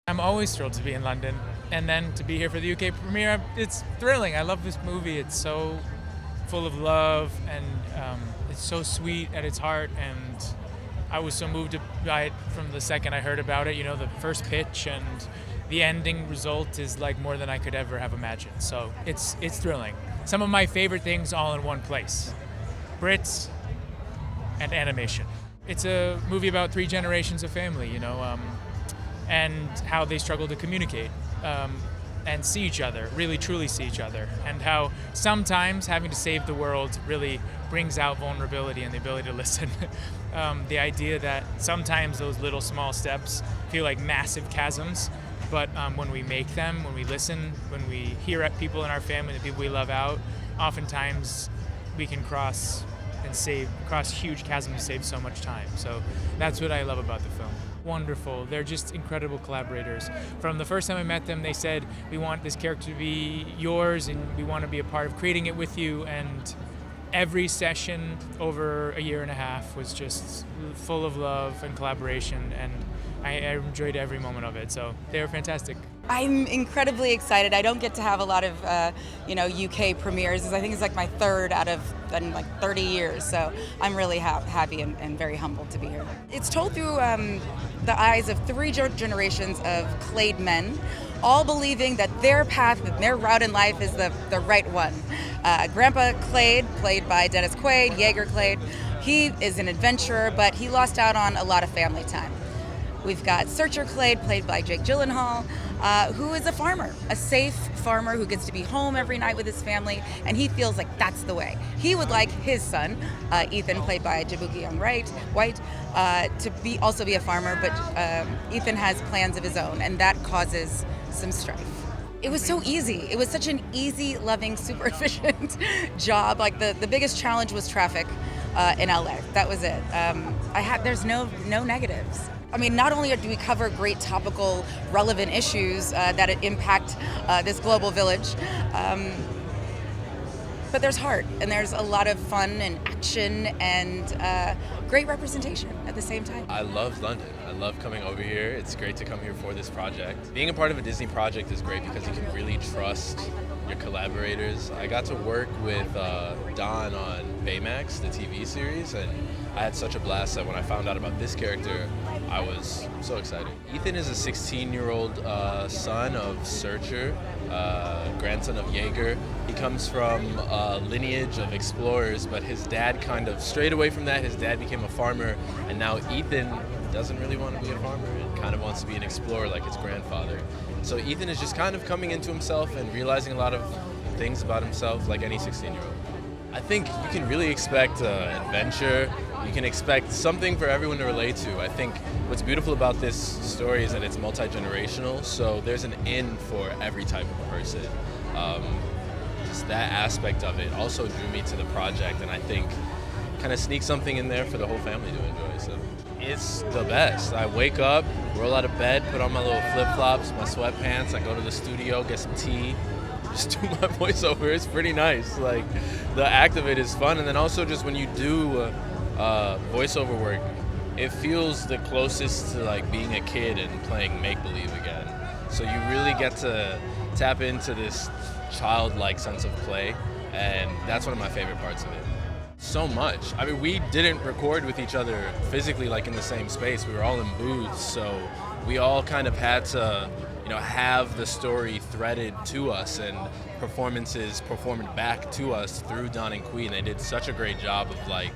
I'm always thrilled to be in London, and then to be here for the UK premiere. It's thrilling. I love this movie. It's so full of love, and it's so sweet at its heart. And I was so moved by it from the second I heard about it. You know, the first pitch and the ending result is like more than I could ever have imagined. So it's thrilling. Some of my favorite things all in one place: Brits and animation. It's a movie about three generations of family. And how they struggle to communicate and see each other, really truly see each other, and how sometimes having to save the world really brings out vulnerability and the ability to listen. The idea that sometimes those little small steps feel like massive chasms, but when we make them, when we listen, when we hear at people in our family, the people we love out, oftentimes we can cross huge chasms and save so much time. So that's what I love about the film. Wonderful. They're just incredible collaborators. From the first time I met them, they said, we want this character to be yours and we want to be a part of creating it with you. And every session over a year and a half was just full of love and collaboration, and I enjoyed every moment of it. So they were fantastic. I'm incredibly excited. I don't get to have a lot of, UK premieres. I think it's like my third out of 30 years. So I'm really happy and very humbled to be here. It's told through the eyes of three generations of Clade men, all believing that their path and their route in life is the right one. Grandpa Clade, played by Dennis Quaid, Jaeger Clade, he is an adventurer, but he lost out on a lot of family time. We've got Searcher Clade, played by Jake Gyllenhaal, who is a farmer, a safe farmer who gets to be home every night with his family, and he feels like that's the way. He would like his son, Ethan, played by Jabuki White, to also be a farmer, but Ethan has plans of his own, and that causes some strife. It was so easy. It was such an easy, loving, super efficient job. Like the biggest challenge was traffic in LA. That was it. There's no negatives. I mean, not only do we cover great topical, relevant issues that impact this global village, but there's heart, and there's a lot of fun and action and great representation at the same time. I love London. I love coming over here. It's great to come here for this project. Being a part of a Disney project is great because you can really trust your collaborators. I got to work with Don on Baymax, the TV series, and I had such a blast that when I found out about this character, I was so excited. Ethan is a 16-year-old son of Searcher, grandson of Jaeger. He comes from a lineage of explorers, but his dad kind of strayed away from that. His dad became a farmer, and now Ethan doesn't really want to be a farmer and kind of wants to be an explorer like his grandfather. So Ethan is just kind of coming into himself and realizing a lot of things about himself like any 16-year-old. I think you can really expect adventure. You can expect something for everyone to relate to. I think what's beautiful about this story is that it's multi-generational, so there's an in for every type of person. Just that aspect of it also drew me to the project, and I think kind of sneak something in there for the whole family to enjoy. So it's the best. I wake up, roll out of bed, put on my little flip-flops, my sweatpants, I go to the studio, get some tea, just do my voiceover. It's pretty nice. Like, the act of it is fun, and then also just when you do voiceover work, it feels the closest to like being a kid and playing make-believe again. So you really get to tap into this childlike sense of play, and that's one of my favorite parts of it. So much. I mean, we didn't record with each other physically like in the same space. We were all in booths, so we all kind of had to have the story threaded to us and performances performed back to us through Don and Queen. They did such a great job of like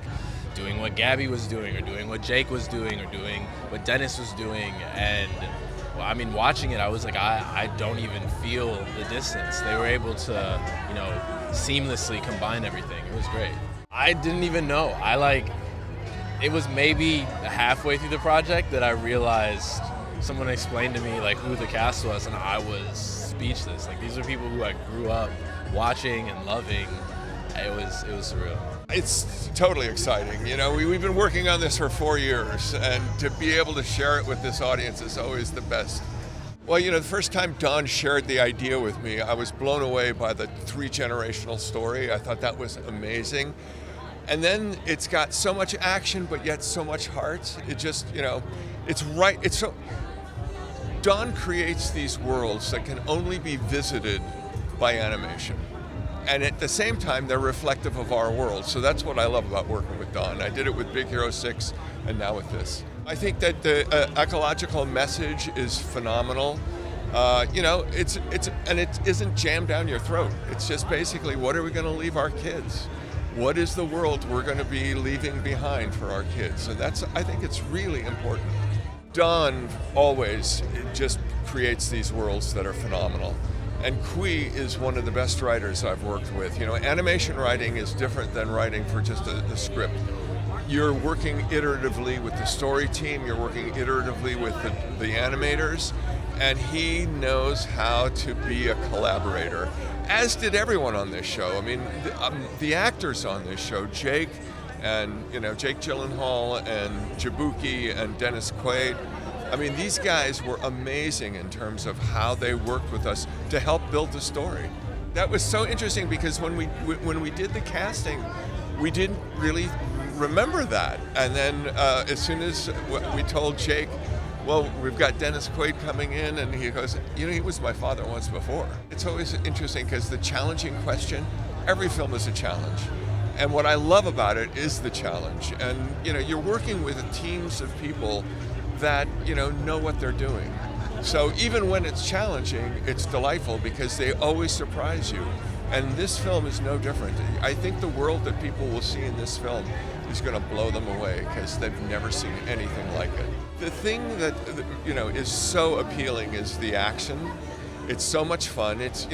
doing what Gabby was doing or doing what Jake was doing or doing what Dennis was doing. And I mean, watching it, I was like, I don't even feel the distance. They were able to, seamlessly combine everything. It was great. I didn't even know. It was maybe halfway through the project that I realized someone explained to me like who the cast was, and I was speechless. Like, these are people who I grew up watching and loving. It was surreal. It's totally exciting. You know, we've been working on this for 4 years, and to be able to share it with this audience is always the best. Well, you know, the first time Don shared the idea with me, I was blown away by the 3-generational story. I thought that was amazing. And then it's got so much action, but yet so much heart. It just, you know, it's right. It's so. Don creates these worlds that can only be visited by animation. And at the same time, they're reflective of our world. So that's what I love about working with Don. I did it with Big Hero 6 and now with this. I think that the ecological message is phenomenal. You know, and it isn't jammed down your throat. It's just basically, what are we going to leave our kids? What is the world we're going to be leaving behind for our kids? And I think it's really important. Don always just creates these worlds that are phenomenal. And Kui is one of the best writers I've worked with. You know, animation writing is different than writing for just a script. You're working iteratively with the story team, you're working iteratively with the animators, and he knows how to be a collaborator, as did everyone on this show. I mean, the actors on this show, Jake Gyllenhaal and Jabuki and Dennis Quaid, I mean, these guys were amazing in terms of how they worked with us to help build the story. That was so interesting because when we did the casting, we didn't really remember that. And then as soon as we told Jake, well, we've got Dennis Quaid coming in, and he goes, you know, he was my father once before. It's always interesting because the challenging question, every film is a challenge. And what I love about it is the challenge. And, you know, you're working with teams of people that, you know what they're doing. So even when it's challenging, it's delightful because they always surprise you. And this film is no different. I think the world that people will see in this film is going to blow them away because they've never seen anything like it. The thing that, you know, is so appealing is the action. It's so much fun. It's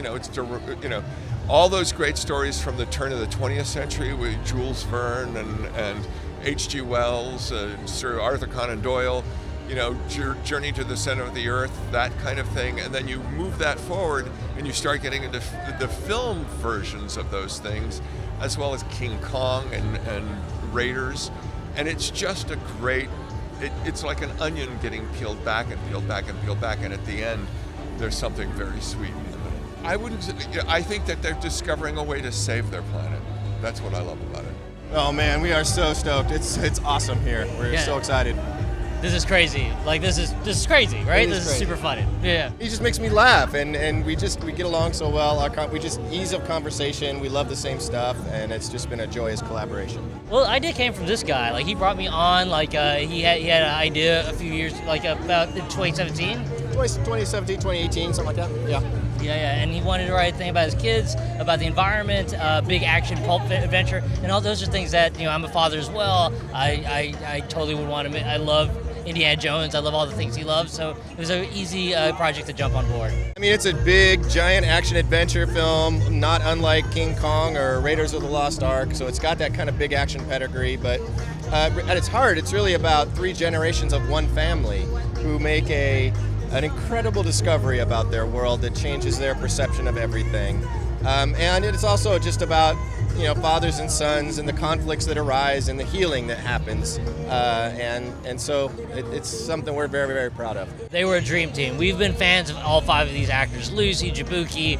all those great stories from the turn of the 20th century with Jules Verne and H.G. Wells, Sir Arthur Conan Doyle, you know, Journey to the Center of the Earth, that kind of thing. And then you move that forward and you start getting into the film versions of those things, as well as King Kong and Raiders. And it's just a great, it's like an onion getting peeled back and peeled back and peeled back. And at the end, there's something very sweet in the middle. I think that they're discovering a way to save their planet. That's what I love about it. Oh man, we are so stoked. It's awesome here. We're so excited. This is crazy. Like this is crazy, right? This is super funny. Yeah. He just makes me laugh, and we get along so well. We just ease of conversation. We love the same stuff, and it's just been a joyous collaboration. Well, the idea came from this guy. Like he brought me on. Like he had an idea a few years, like about 2017. 2017, 2018, something like that. Yeah. Yeah, and he wanted to write a thing about his kids, about the environment, big action pulp adventure, and all those are things that, you know, I'm a father as well. I totally would want to. I love Indiana Jones. I love all the things he loves, so it was an easy project to jump on board. I mean, it's a big, giant action adventure film, not unlike King Kong or Raiders of the Lost Ark, so it's got that kind of big action pedigree, but at its heart, it's really about 3 generations of one family who make an incredible discovery about their world that changes their perception of everything. And it's also just about, you know, fathers and sons and the conflicts that arise and the healing that happens. And so it's something we're very, very proud of. They were a dream team. We've been fans of all 5 of these actors: Lucy, Jabuki,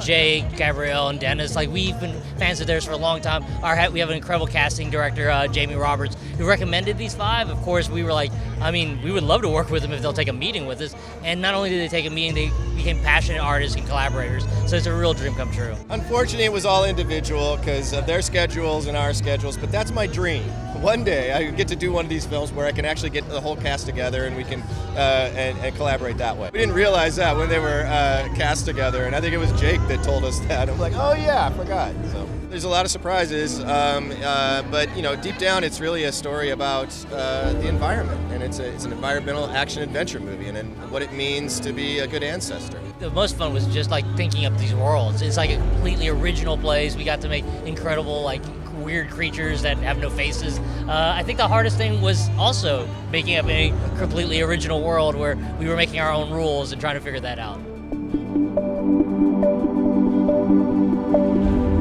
Jake, Gabrielle, and Dennis. Like, we've been fans of theirs for a long time. We have an incredible casting director, Jamie Roberts, who recommended these 5. Of course, we were like, I mean, we would love to work with them if they'll take a meeting with us. And not only did they take a meeting, they became passionate artists and collaborators. So it's a real dream come true. Unfortunately, it was all individual because of their schedules and our schedules, but that's my dream. One day I get to do one of these films where I can actually get the whole cast together and we can and collaborate that way. We didn't realize that when they were cast together, and I think it was Jake that told us that. I'm like, oh yeah, I forgot. So there's a lot of surprises, but you know, deep down, it's really a story about the environment, and it's an environmental action adventure movie, and what it means to be a good ancestor. The most fun was just like thinking up these worlds. It's like a completely original place. We got to make incredible, like, weird creatures that have no faces. I think the hardest thing was also making up a completely original world where we were making our own rules and trying to figure that out. you.